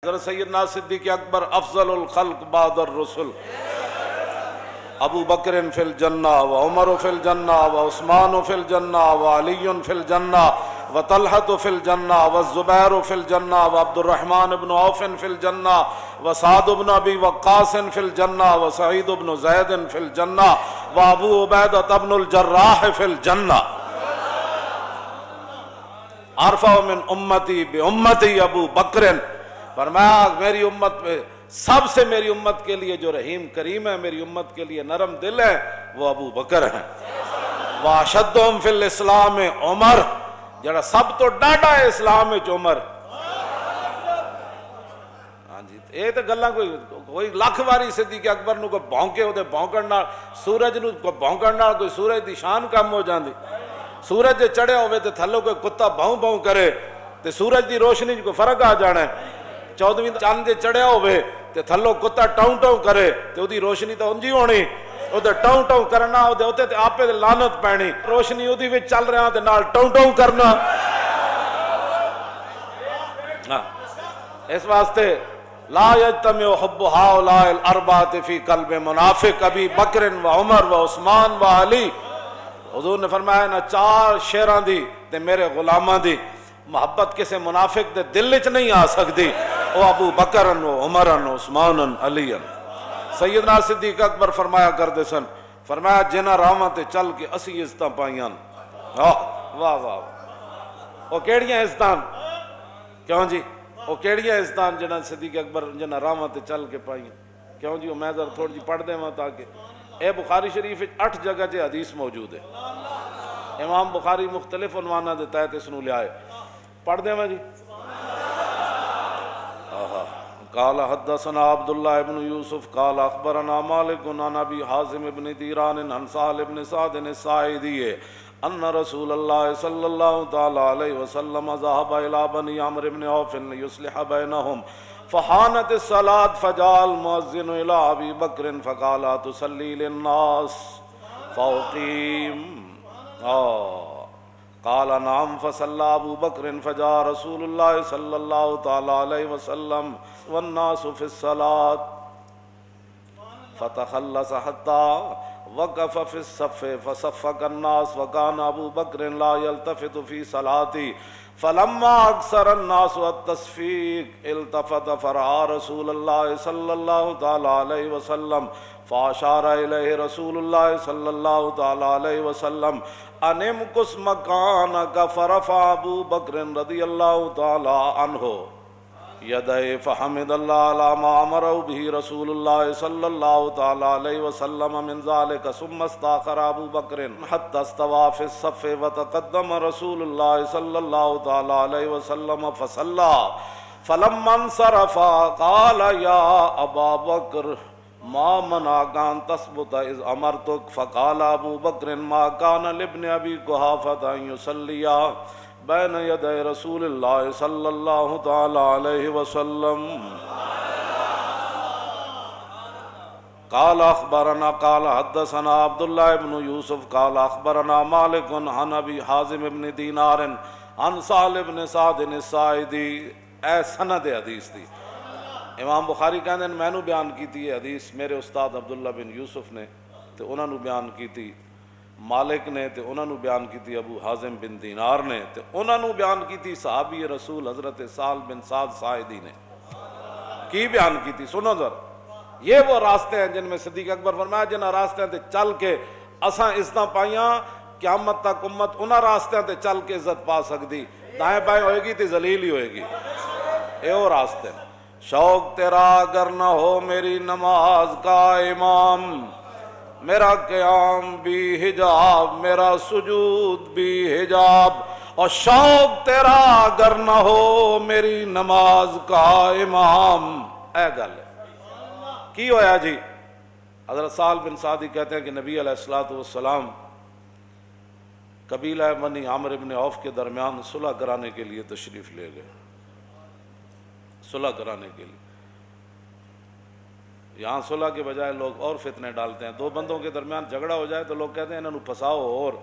حضرت سیدنا صدیق اکبر افضل الخلق بعد الرسل، ابو بکر فی الجنہ و عمر فی الجنہ و عثمان فی الجنہ و علی فی الجنہ و طلحہ فی الجنہ و الزبیر فی الجنہ و عبد الرحمن بن عوف فی الجنہ و سعد بن ابی وقاص فی الجنہ و سعید بن زید فی الجنہ و ابو عبیدہ بن الجراح فی الجنہ۔ ارفع من امتی بامتی ابو بکر، فرمایا میری امت میں سب سے میری امت کے لیے جو رحیم کریم ہے، میری امت کے لیے نرم دل ہے، وہ ابو بکر ہیں۔ واشدہم فی الاسلام عمر، جڑا سب تو ڈاڈا ہے اسلام وچ عمر۔ ہاں جی، یہ تو گلاں کوئی لاکھ واری صدیق اکبر نو کوئی بھونکے او دے بھونکن نال، سورج نو کوئی بھونکن نال کوئی سورج دی شان کم ہو جاندی۔ سورج جے چڑھیا ہوئے تے تھلوں کوئی کتا بھوں بھوں کرے تے سورج دی روشنی جو کوئی فرق آ جانا ہے۔ 14ویں چاند جے چڑھیا ہوئے تے تھلوں کتا ٹاؤں ٹاؤں کرے تے او دی روشنی تو انجی ہونی، او دے ٹاؤں ٹاؤں کرنا، او دے ہوتے تے آپے دے لعنت پینی، روشنی او دی وچ چل رہا تے نال ٹاؤں ٹاؤں کرنا۔ اس واسطے لا یجتمع حب ہؤلاء الاربعۃ فی قلب منافق ابی بکر و عمر و عثمان و علی۔ حضور نے فرمایا نا چار شیراں دی تے میرے غلاماں دی محبت کسے منافق دے دل وچ نہیں آ سکتی، او ابو بکر و عمر و عثمان علی۔ سیدنا صدیق اکبر فرمایا کرتے سن، فرمایا جنہ راواں تے چل کے اسی عزتاں پائیاں۔ واہ واہ واہ، او کیڑیاں عزتاں؟ کیوں جی او کیڑیاں عزتاں جنہ صدیق اکبر جنہ راواں تے چل کے پائیاں؟ کیوں جی میں ذرا تھوڑی جی پڑھ دیواں تاکہ اے بخاری شریف 8 جگہ چ حدیث موجود ہے۔ امام بخاری مختلف عنوانہ دے تحت اس نو لے آئے، پڑھ دیں میں جی۔ قال حدثنا عبداللہ ابن یوسف قال اخبرنا مالک عن ابی حازم ابن دیران عن سہل ابن سعد الساعدی ان رسول اللہ صلی اللہ تعالی علیہ وسلم ذهب الى بنی عمرو بن عوف ليصلح بینہم فحانت الصلاة فجاء المؤذن الى ابی بکر فقال تصلی للناس فاقیم قال نعم فصلى ابو بکر فجاء رسول اللہ صلی اللہ تعالی علیہ وسلم والناس في الصلاة فتخلص حتى وقف في الصف فصفق الناس وكان ابو بکر لا يلتفت في صلاته فلما اكثر الناس التصفيق التفت فرأى رسول الله صلى الله تعالى عليه وسلم فاشار الیہ رسول اللہ صلی اللہ تعالی علیہ وسلم ان امکث مکانک فرفع ابو بکر رضی اللہ تعالی عنہ یدہ فحمد اللہ علی ما امرہ به رسول اللہ صلی اللہ تعالی علیہ وسلم من ذلك ثم استاخر ابو بکر حتى استوى في الصف وتقدم رسول اللہ صلی اللہ تعالی علیہ وسلم فصلى فلما انصرف قال یا ابا بکر ما منعك ان تثبت اذ امرتك فقال ابو بکر ما كان لابن ابي قحافة ان يصلي بين يدي رسول الله صلى الله تعالى عليه وسلم قال اخبرنا قال حدثنا عبد الله بن يوسف قال اخبرنا مالك عن ابي حازم بن دينار عن سهل بن سعد الساعدي۔ اے سند حدیث دی امام بخاری کہندے ہیں میں نو بیان کیتی ہے حدیث میرے استاد عبداللہ بن یوسف نے تے انہاں نو بیان کیتی مالک نے تے انہاں نو بیان کیتی ابو حازم بن دینار نے تے انہاں نو بیان کیتی صحابی رسول حضرت سہل بن سعد ساعدی نے۔ کی بیان کیتی سنو ذرا، یہ وہ راستے ہیں جن میں صدیق اکبر فرمایا جنہاں راستے تے چل کے اساں عزتاں پائیاں، قیامت تک امت انہاں راستے تے چل کے عزت پا سکتی، دائیں بائیں ہوئے گی تے ذلیل ہی ہوئے گی۔ اے وہ راستے ہیں۔ شوق تیرا اگر نہ ہو میری نماز کا امام، میرا قیام بھی حجاب میرا سجود بھی حجاب، اور شوق تیرا اگر نہ ہو میری نماز کا امام۔ اے گل کی ہویا جی؟ حضرت سہل بن سعدی کہتے ہیں کہ نبی علیہ الصلوۃ والسلام قبیلہ بنی عمرو بن عوف کے درمیان صلح کرانے کے لیے تشریف لے گئے، صلح کرانے کے لیے۔ یہاں صلح کے بجائے لوگ اور فتنے ڈالتے ہیں، دو بندوں کے درمیان جھگڑا ہو جائے تو لوگ کہتے ہیں انہوں پھنساؤ اور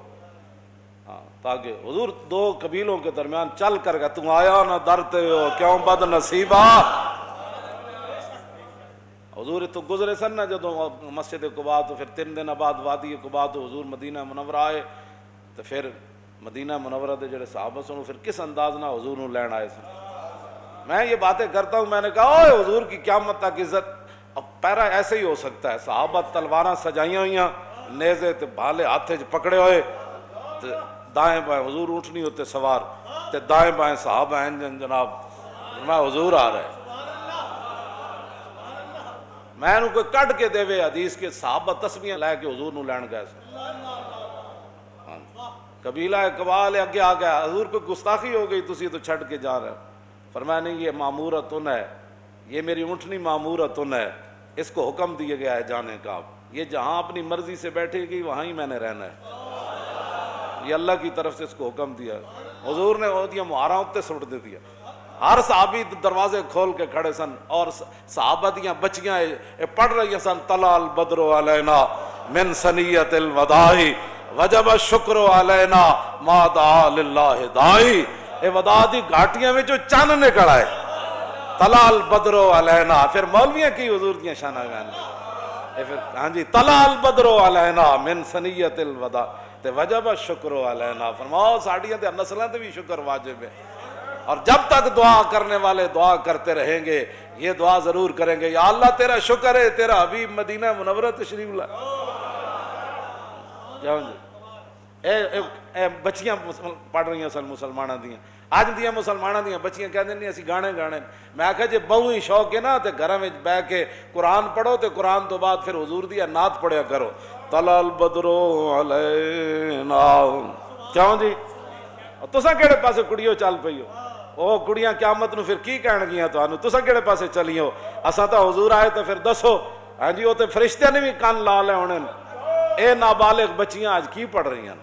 تاکہ حضور دو قبیلوں کے درمیان چل کر گیا، تم آیا نہ ڈرتے ہو کیوں بد نصیبہ، حضور تو گزرے سن نا جدوں مسجد قباء تو پھر 3 دن بعد وادی قباء تو حضور مدینہ منورہ آئے تو پھر مدینہ منورہ دے جڑے صحابہ سن پھر کس انداز نہ حضور نو لین آئے سن. میں یہ باتیں کرتا ہوں, میں نے کہا اوے حضور کی قیامت تک عزت. اب پیرا ایسے ہی ہو سکتا ہے, صحابہ تلواراں سجائیاں ہوئیاں, نیزے تے بھالے ہاتھے پکڑے ہوئے, دائیں بائیں حضور اونٹنی ہوتے سوار تے دائیں بائیں صحابہ ہیں جناب, میں حضور آ رہا ہے. میں انہوں کوئی کٹ کے دے وے حدیث کے صحابہ تسبیحاں لے کے حضور نو لین گئے سن. قبیلہ قبال اگے آ گیا, حضور کو گستاخی ہو گئی, تسی تو چھڑ کے جا رہے ہیں. فرمایا نہیں, یہ مامورتن ہے, یہ میری اونٹنی مامورتن ہے, اس کو حکم دیا گیا ہے جانے کا. یہ جہاں اپنی مرضی سے بیٹھے گی وہاں ہی میں نے رہنا ہے, یہ اللہ کی طرف سے اس کو حکم دیا. حضور نے وہ دیا مہاراں اتے سٹ دے دیا. ہر صحابی دروازے کھول کے کھڑے سن, اور صحابہ دیاں بچیاں پڑھ رہی سن, طلع البدر علینا من ثنیۃ الوداع وجب الشکر علینا ما دعا للہ داعی. اے وداع دی گھاٹیاں وچوں چن نکل آئے, طلع البدر علینا. پھر مولویاں کی حضور دیاں شاناں گان پھر ہاں جی, طلع البدر علینا من ثنیۃ الوداع تے وجب الشکر علینا. فرماؤ ساڈیاں تے نسلاں تے بھی شکر واجب ہے. اور جب تک دعا کرنے والے دعا کرتے رہیں گے, یہ دعا ضرور کریں گے, یا اللہ تیرا شکر ہے تیرا حبیب مدینہ منورہ تشریف لائے. اے بچیاں پڑھ رہی سن مسلمانوں دیاں, اج دیاں مسلمانوں دیاں بچیاں کہندے نہیں اسی گانے گانے. میں آکھیا جے بہو ہی شوق ہے نا تے گھراں وچ بیٹھ کے قرآن پڑھو, تے قرآن تو بعد پھر حضور دی نعت پڑھیا کرو, طلع البدر علینا. کیوں جی تساں کہڑے پاسے کڑیو چل پئی ہو؟ او کڑیاں قیامت نو پھر کی کہن گیاں تانوں, تساں کہڑے پاسے چلی ہو؟ اساں تا حضور آئے تو پھر دسو. ہاں جی, وہ تے فرشتے نے بھی کان لا لے ہونے. اے نابالغ بچیاں آج کی پڑھ رہی ہیں,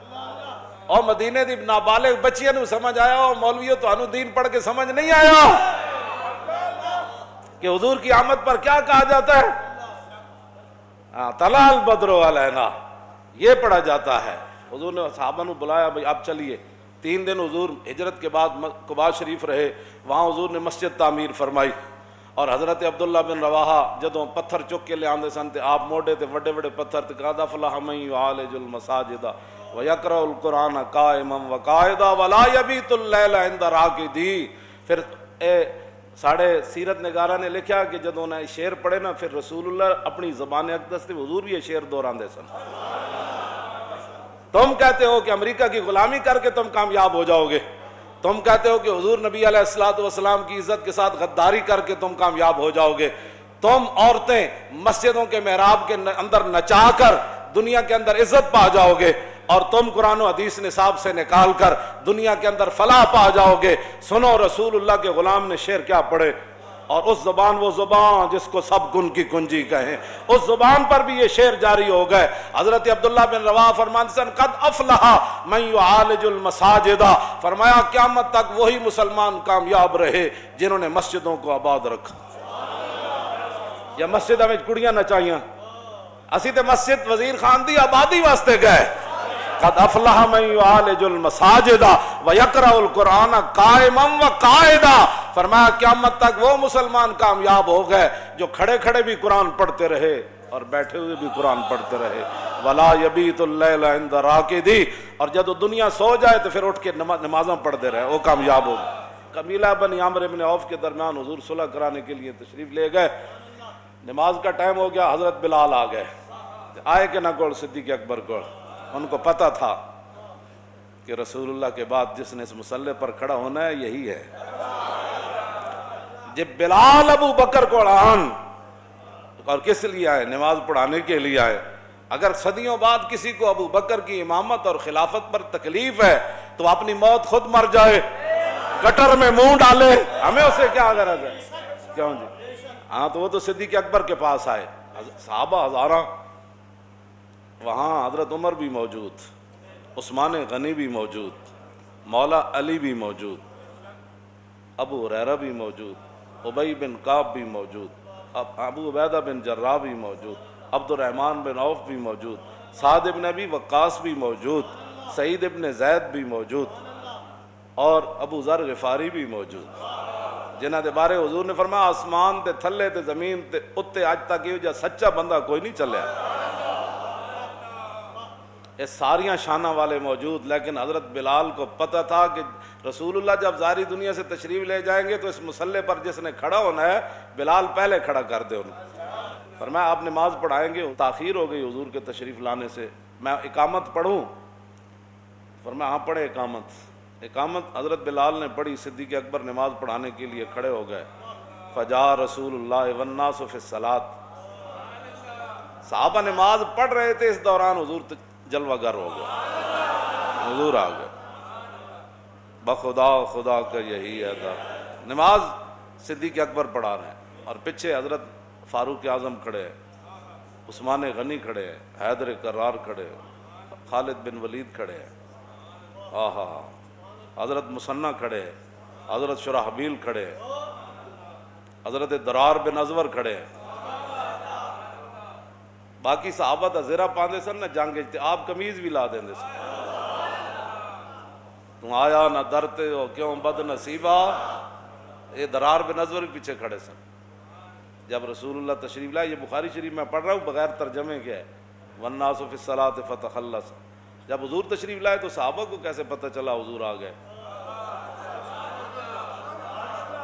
اور مدینے دی نابالغ بچیاں نو سمجھ آیا, اور مولویوں تانوں دین پڑھ کے سمجھ نہیں آیا کہ حضور کی آمد پر کیا کہا جاتا ہے؟ طلع البدر علینا, یہ پڑھا جاتا ہے. حضور نے صحابہ نو بلایا, بھئی اب چلیے. 3 دن حضور ہجرت کے بعد قباء شریف رہے, وہاں حضور نے مسجد تعمیر فرمائی. اور حضرت عبداللہ بن رواحہ جدوں پتھر چک کے لے آندے سن تے آپ موڑے تے وڈے وڈے پتھر تے قد افلح من یعالج المساجد ویقرأ القرآن قائما وقاعدا ولا یبیت اللیل عند راقدی. پھر ساڑھے سیرت نگارہ نے لکھا کہ جدوں نے شعر پڑھے نا, پھر رسول اللہ اپنی زبان اقدس تے حضور بھی یہ شعر دہراندے سن. تم کہتے ہو کہ امریکہ کی غلامی کر کے تم کامیاب ہو جاؤ گے, تم کہتے ہو کہ حضور نبی علیہ السلام کی عزت کے ساتھ غداری کر کے تم کامیاب ہو جاؤ گے, تم عورتیں مسجدوں کے محراب کے اندر نچا کر دنیا کے اندر عزت پا جاؤ گے, اور تم قرآن و حدیث نصاب سے نکال کر دنیا کے اندر فلاح پا جاؤ گے. سنو رسول اللہ کے غلام نے شعر کیا پڑھے, اور اس زبان, وہ زبان جس کو سب گن کی کنجی کہیں, اس زبان پر بھی یہ شعر جاری ہو گئے. حضرت عبداللہ بن رواحہ فرماتے ہیں قد افلح من یعالج المساجد, فرمایا قیامت تک وہی مسلمان کامیاب رہے جنہوں نے مسجدوں کو آباد رکھا. یا مسجدوں میں کڑیاں نچائیاں, اسی تے مسجد وزیر خان دی آبادی واسطے گئے. قد افلح من یعالج المساجد ویقرأ القرآن قائما وقاعدا. فرمایا قیامت تک وہ مسلمان کامیاب ہو گئے جو کھڑے کھڑے بھی قرآن پڑھتے رہے اور بیٹھے ہوئے بھی قرآن پڑھتے رہے. ولا یبیت اللیل عند راقدی, اور جب دنیا سو جائے تو پھر اٹھ کے نمازاں پڑھتے رہے, وہ کامیاب ہو گئے. قبیلہ بنی عامر بن عوف کے درمیان حضور صلح کرانے کے لیے تشریف لے گئے. نماز کا ٹائم ہو گیا, حضرت بلال آ گئے. آئے کہ نہ کول صدیق اکبر کو, ان کو پتہ تھا کہ رسول اللہ کے بعد جس نے اس مسلح پر کھڑا ہونا ہے یہی ہے. جب بلال ابو بکر کو آن, اور کس لیے آئے؟ نماز پڑھانے کے لیے آئے. اگر صدیوں بعد کسی کو ابو بکر کی امامت اور خلافت پر تکلیف ہے تو اپنی موت خود مر جائے, گٹر میں منہ ڈالے, ہمیں اسے کیا غرض ہے؟ کیوں جی؟ ہاں تو وہ تو صدیق اکبر کے پاس آئے, صحابہ ہزاراں, وہاں حضرت عمر بھی موجود, عثمان غنی بھی موجود, مولا علی بھی موجود, ابو ہریرہ بھی موجود, ابی بن کعب بھی موجود, ابو عبیدہ بن جراح بھی موجود, عبد الرحمن بن عوف بھی موجود, سعد بن ابی وقاص بھی موجود, سعید بن زید بھی موجود, اور ابو ذر غفاری بھی موجود. جنہاں دے بارے حضور نے فرمایا آسمان تے تھلے تے زمین تے اتے اج تک یہ جا سچا بندہ کوئی نہیں چلیا. یہ ساریاں شانہ والے موجود، لیکن حضرت بلال کو پتہ تھا کہ رسول اللہ جب ظاہری دنیا سے تشریف لے جائیں گے تو اس مسلح پر جس نے کھڑا ہونا ہے بلال پہلے کھڑا کر دے انہیں. فرمایا آپ نماز پڑھائیں گے؟ تاخیر ہو گئی حضور کے تشریف لانے سے، میں اقامت پڑھوں؟ فرمایا ہاں پڑھے اقامت. اقامت حضرت بلال نے پڑھی، صدیق اکبر نماز پڑھانے کے لیے کھڑے ہو گئے. فجاء رسول اللہ والناس فی الصلاۃ. صحابہ نماز پڑھ رہے تھے، اس دوران حضور جلوہ گر ہو گئے، حضور آ گئے. بخدا خدا کا یہی ہے تھا. نماز صدیق اکبر پڑھا رہے ہیں اور پیچھے حضرت فاروق اعظم کھڑے ہیں، عثمان غنی کھڑے ہیں، حیدر کرار کھڑے ہیں، خالد بن ولید کھڑے ہیں، آہا حضرت مسنہ کھڑے ہیں، حضرت شرحبیل کھڑے ہیں، حضرت درار بن ازور کھڑے ہیں. باقی صحابہ دا زیرہ پاندے سن نہ جنگ اجتے، آپ قمیض بھی لا دیں دے سن. تم آیا نہ درتے ہو کیوں بد نصیبہ. یہ درار بن ازور بھی پیچھے کھڑے سن. جب رسول اللہ تشریف لائے، یہ بخاری شریف میں پڑھ رہا ہوں بغیر ترجمے کے ہے، والناس فی الصلاۃ فتخلص. جب حضور تشریف لائے تو صحابہ کو کیسے پتہ چلا حضور آ گئے؟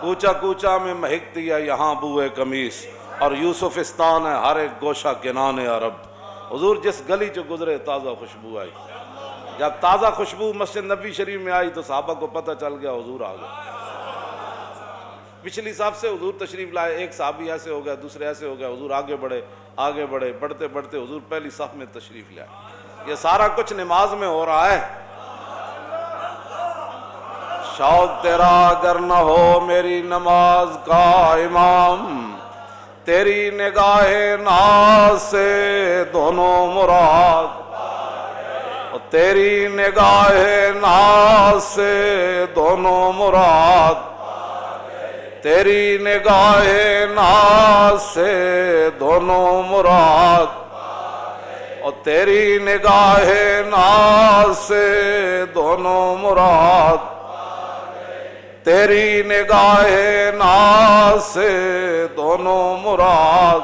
کوچا کوچا میں مہکتی ہے یہاں بوئے قمیص، اور یوسفستان ہے ہر ایک گوشہ کنان عرب. حضور جس گلی چ گزرے تازہ خوشبو آئی. جب تازہ خوشبو مسجد نبی شریف میں آئی تو صحابہ کو پتہ چل گیا حضور آ گئے. پچھلی صف سے حضور تشریف لائے، ایک صحابی ایسے ہو گیا، دوسرے ایسے ہو گیا، حضور آگے بڑھے، بڑھتے بڑھتے حضور پہلی صف میں تشریف لائے. یہ سارا کچھ نماز میں ہو رہا ہے. شوق تیرا اگر نہ ہو میری نماز کا امام، تیری نگاہ ناز سے دونوں مراد، تیری نگاہ ناز سے دونوں مراد، تیری نگاہ ناز سے دونوں مراد، اور تیری نگاہ ناز سے دونوں مراد، تیری نگاہ ناز سے دونوں مراد،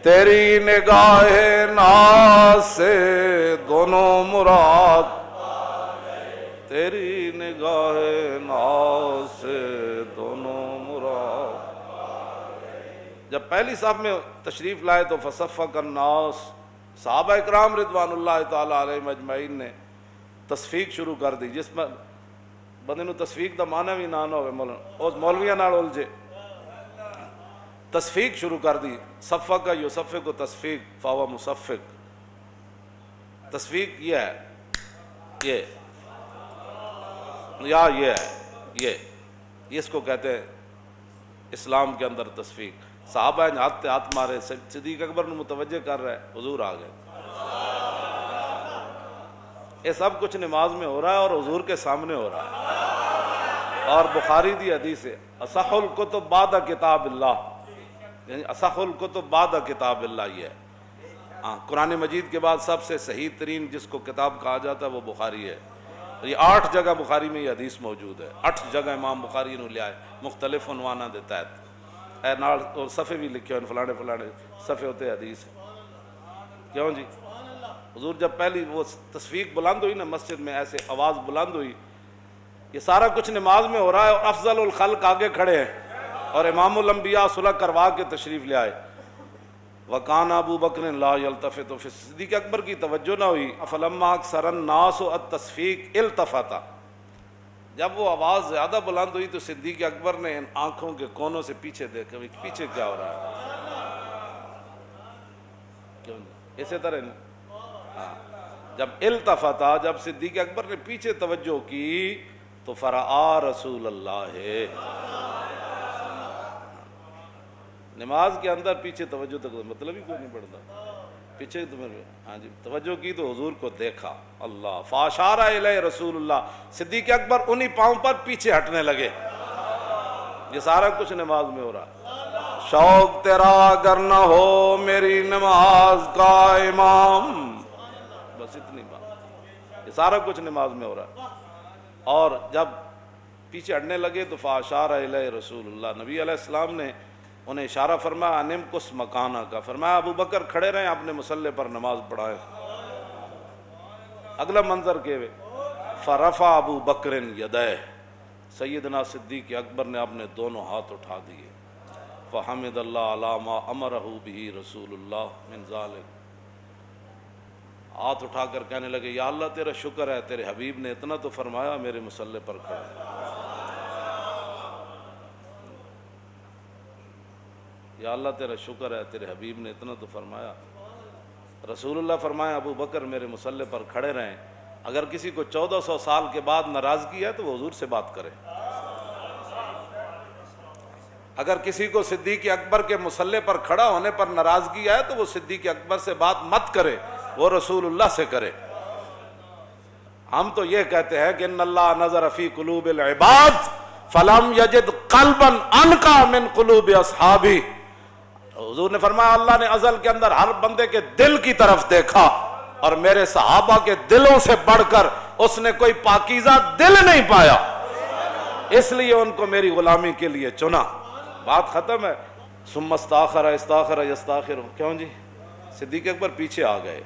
تیری نگاہ ناز سے دونوں مراد، تیری نگاہ ناز سے دونوں مراد. جب پہلی صف میں تشریف لائے تو فصفق الناس، صحابہ اکرام رضوان اللہ تعالی علیہم اجمعین نے تصفیق شروع کر دی. جس میں بندے نو تصفیق دا معنی بھی نہ ہوئے، مولویاں نال الجھے، تصفیق شروع کر دی. صفق کا یصفق کو تصفیق فاو مصفق. تصفیق یہ ہے، یہ یا یہ ہے، یہ اس کو کہتے ہیں اسلام کے اندر تصفیق. صحابہ نے ہاتھ مارے، صدیق اکبر نے متوجہ کر رہا ہے حضور آ گئے. یہ سب کچھ نماز میں ہو رہا ہے اور حضور کے سامنے ہو رہا ہے. اور بخاری دی حدیث ہے اصح الکتب بعد کتاب اللہ، یعنی اصح الکتب بعد کتاب اللہ. یہ ہے قرآن مجید کے بعد سب سے صحیح ترین جس کو کتاب کہا جاتا ہے وہ بخاری ہے. یہ 8 جگہ بخاری میں یہ حدیث موجود ہے. 8 جگہ امام بخاری نے لیا ہے، مختلف عنوانہ دیتا ہے. اے نال اور صفحے بھی لکھے ہیں، فلانے صفحے ہوتے حدیث. کیوں جی؟ حضور جب پہلی وہ تصفیق بلند ہوئی نا مسجد میں، ایسے آواز بلند ہوئی. یہ سارا کچھ نماز میں ہو رہا ہے اور افضل الخلق آگے کھڑے ہیں اور امام الانبیاء صلح کروا کے تشریف لے آئے. وکان ابو بکر لا یلتفت. صدیق اکبر کی توجہ نہ ہوئی. فلما اکثر الناس التصفیق التفت. جب وہ آواز زیادہ بلند ہوئی تو صدیق اکبر نے ان آنکھوں کے کونوں سے پیچھے دیکھا، پیچھے کیا ہو رہا ہے. اسی طرح جب التفتا، جب صدیق اکبر نے پیچھے توجہ کی تو فرآ رسول اللہ. نماز کے اندر پیچھے توجہ تک مطلب ہی کوئی نہیں پڑتا. پیچھے ہاں جی توجہ کی تو حضور کو دیکھا. اللہ فاشار الیہ رسول اللہ. صدیق اکبر انہی پاؤں پر پیچھے ہٹنے لگے. یہ سارا کچھ نماز میں ہو رہا ہے. شوق تیرا اگر نہ ہو میری نماز کا امام، بس اتنی بات. یہ سارا کچھ نماز میں ہو رہا ہے. اور جب پیچھے ہٹنے لگے تو فاشار الیہ رسول اللہ، نبی علیہ السلام نے انہیں اشارہ فرمایا انم کس مکانہ کا، فرمایا ابو بکر کھڑے رہیں اپنے مصلی پر نماز پڑھائے۔ اگلا منظر کے فرفع ابو بکر یدیہ، سیدنا صدیق اکبر نے اپنے دونوں ہاتھ اٹھا دیے، فحمد اللہ علی ما امرہ بہ رسول اللہ من ذالک، ہاتھ اٹھا کر کہنے لگے یا اللہ تیرا شکر ہے، تیرے حبیب نے اتنا تو فرمایا میرے مصلی پر کھڑے، یا اللہ تیرا شکر ہے، تیرے حبیب نے اتنا تو فرمایا۔ رسول اللہ فرمایا ابو بکر میرے مصلی پر کھڑے رہیں، اگر کسی کو 1400 سال کے بعد ناراضگی ہے تو وہ حضور سے بات کرے، اگر کسی کو صدیق اکبر کے مصلی پر کھڑا ہونے پر ناراضگی ہے تو وہ صدیق اکبر سے بات مت کرے، وہ رسول اللہ سے کرے۔ ہم تو یہ کہتے ہیں کہ ان اللہ نظر فی قلوب العباد فلم یجد قلبا انقی من قلوب اصحابہ، حضور نے فرمایا اللہ نے ازل کے اندر ہر بندے کے دل کی طرف دیکھا اور میرے صحابہ کے دلوں سے بڑھ کر اس نے کوئی پاکیزہ دل نہیں پایا، اس لیے ان کو میری غلامی کے لیے چنا۔ بات ختم ہے۔ ثم استاخر استاخر یستاخر، کیوں جی؟ صدیق اکبر پیچھے آ گئے۔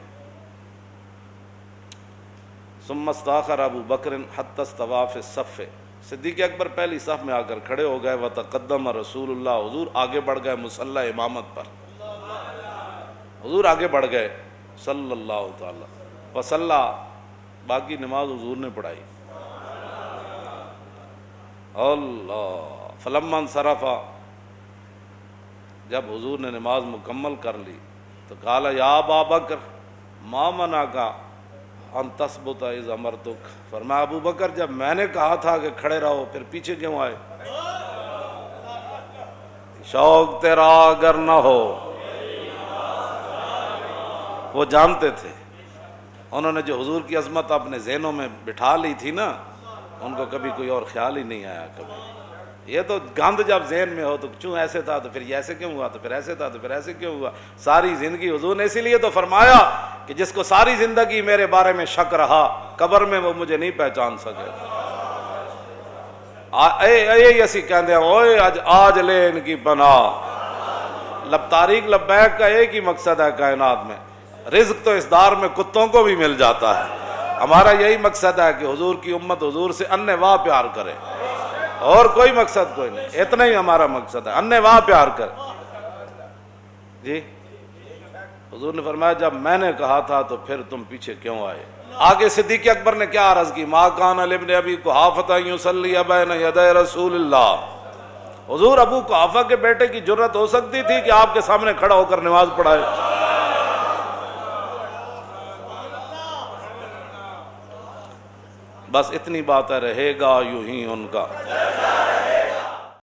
ثم استاخر ابو بکر حتی استوى فی الصف، صدیق اکبر پہلی صف میں آ کر کھڑے ہو گئے، وتقدم رسول اللہ، حضور آگے بڑھ گئے مصلی امامت پر، حضور آگے بڑھ گئے صلی اللہ تعالی وصلی، باقی نماز حضور نے پڑھائی۔ اللہ فلما انصرف، جب حضور نے نماز مکمل کر لی تو قال یا ابا بکر ما منعک ان تثبت اذ امرتک، فرمایا ابو بکر جب میں نے کہا تھا کہ کھڑے رہو پھر پیچھے کیوں آئے؟ شوق تیرا اگر نہ ہو، وہ جانتے تھے، انہوں نے جو حضور کی عظمت اپنے ذہنوں میں بٹھا لی تھی نا، ان کو کبھی کوئی اور خیال ہی نہیں آیا کبھی۔ یہ تو گند جب ذہن میں ہو تو کیوں ایسے تھا تو پھر یہ ایسے کیوں ہوا، تو پھر ایسے تھا تو پھر ایسے کیوں ہوا، ساری زندگی حضور نے اسی لیے تو فرمایا کہ جس کو ساری زندگی میرے بارے میں شک رہا قبر میں وہ مجھے نہیں پہچان سکے۔ اے اسی کہندے ہیں اوئے آج لے ان کی پناہ، تاریخ لبیک کا ایک ہی مقصد ہے کائنات میں، رزق تو اس دار میں کتوں کو بھی مل جاتا ہے، ہمارا یہی مقصد ہے کہ حضور کی امت حضور سے انے واہ پیار کرے، اور کوئی مقصد کوئی نہیں، اتنا ہی ہمارا مقصد ہے، انے واہ پیار کر۔ جی حضور نے فرمایا جب میں نے کہا تھا تو پھر تم پیچھے کیوں آئے؟ آگے صدیق اکبر نے کیا عرض کی، ما کان لابن ابی قحافہ یصلی بین یدی رسول اللہ، حضور ابو قحافہ کے بیٹے کی جرت ہو سکتی تھی کہ آپ کے سامنے کھڑا ہو کر نماز پڑھائے؟ بس اتنی بات ہے، رہے گا یوں ہی ان کا